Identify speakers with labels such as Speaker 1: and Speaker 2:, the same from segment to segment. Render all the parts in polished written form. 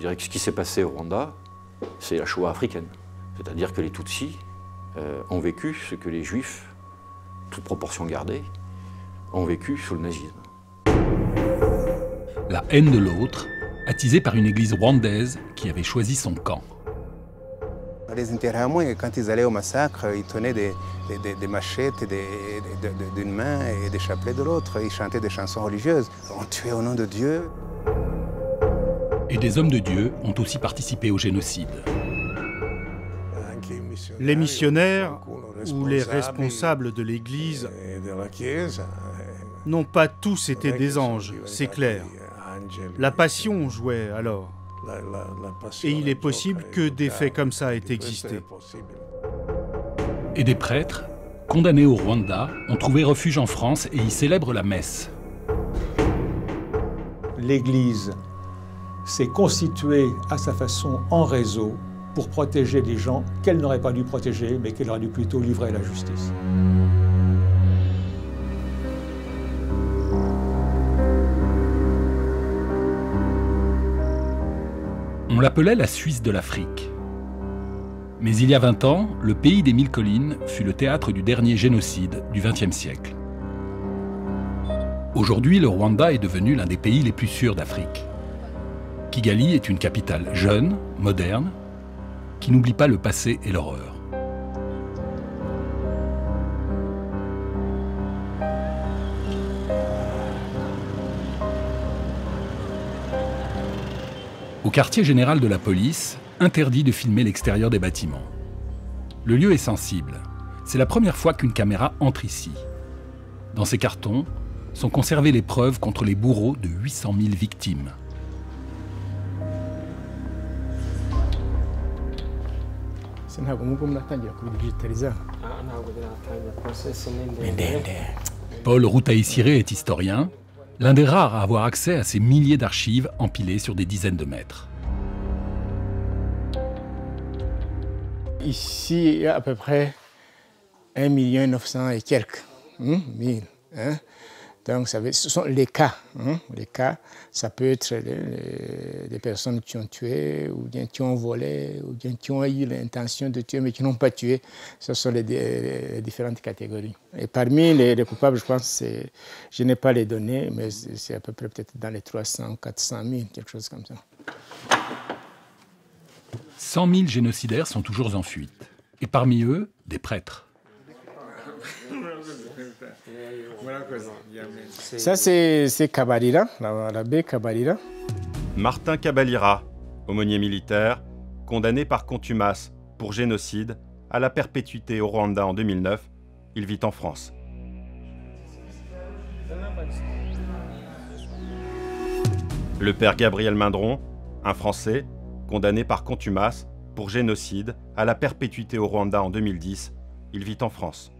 Speaker 1: Je dirais que ce qui s'est passé au Rwanda, c'est la Shoah africaine. C'est-à-dire que les Tutsis ont vécu ce que les Juifs, toute proportion gardée, ont vécu sous le nazisme.
Speaker 2: La haine de l'autre, attisée par une église rwandaise qui avait choisi son camp.
Speaker 3: Les Interahamwe, quand ils allaient au massacre, ils tenaient des machettes d'une main et des chapelets de l'autre. Ils chantaient des chansons religieuses. On tuait au nom de Dieu.
Speaker 2: Et des hommes de Dieu ont aussi participé au génocide.
Speaker 4: Les missionnaires ou les responsables de l'Église n'ont pas tous été des anges, c'est clair. La passion jouait alors. Et il est possible que des faits comme ça aient existé.
Speaker 2: Et des prêtres, condamnés au Rwanda, ont trouvé refuge en France et y célèbrent la messe.
Speaker 5: L'Église s'est constituée à sa façon en réseau pour protéger des gens qu'elle n'aurait pas dû protéger, mais qu'elle aurait dû plutôt livrer à la justice.
Speaker 2: On l'appelait la Suisse de l'Afrique. Mais il y a 20 ans, le pays des 1000 collines fut le théâtre du dernier génocide du XXe siècle. Aujourd'hui, le Rwanda est devenu l'un des pays les plus sûrs d'Afrique. Kigali est une capitale jeune, moderne, qui n'oublie pas le passé et l'horreur. Au quartier général de la police, interdit de filmer l'extérieur des bâtiments. Le lieu est sensible. C'est la première fois qu'une caméra entre ici. Dans ces cartons sont conservées les preuves contre les bourreaux de 800 000 victimes. Paul Rutaisire est historien, l'un des rares à avoir accès à ces milliers d'archives empilées sur des dizaines de mètres.
Speaker 6: Ici, il y a à peu près 1 900 000 et quelques. Donc, ce sont les cas. Les cas, ça peut être des personnes qui ont tué, ou bien qui ont volé, ou bien qui ont eu l'intention de tuer, mais qui n'ont pas tué. Ce sont les différentes catégories. Et parmi les coupables, je pense, je n'ai pas les données, mais c'est à peu près peut-être dans les 300, 400 000, quelque chose comme ça.
Speaker 2: 100 000 génocidaires sont toujours en fuite. Et parmi eux, des prêtres.
Speaker 6: Ça, c'est Kabalira, l'abbé Kabalira.
Speaker 7: Martin Kabalira, aumônier militaire, condamné par contumace pour génocide à la perpétuité au Rwanda en 2009, il vit en France. Le père Gabriel Mindron, un Français, condamné par contumace pour génocide à la perpétuité au Rwanda en 2010, il vit en France.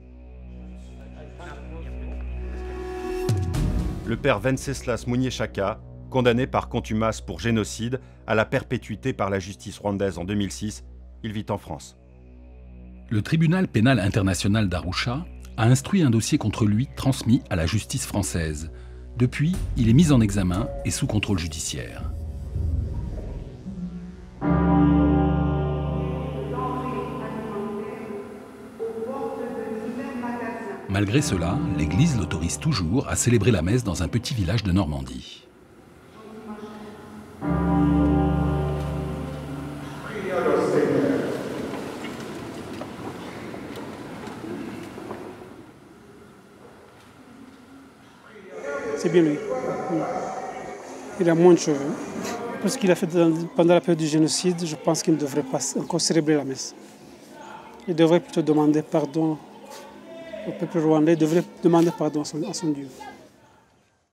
Speaker 7: Le père Venceslas Munyeshaka, condamné par contumace pour génocide à la perpétuité par la justice rwandaise en 2006, il vit en France.
Speaker 2: Le tribunal pénal international d'Arusha a instruit un dossier contre lui transmis à la justice française. Depuis, il est mis en examen et sous contrôle judiciaire. Malgré cela, l'Église l'autorise toujours à célébrer la messe dans un petit village de Normandie.
Speaker 8: C'est bien lui. Il a moins de cheveux. Parce qu'il a fait pendant la période du génocide, je pense qu'il ne devrait pas encore célébrer la messe. Il devrait plutôt demander pardon au peuple rwandais, devrait demander pardon à son Dieu.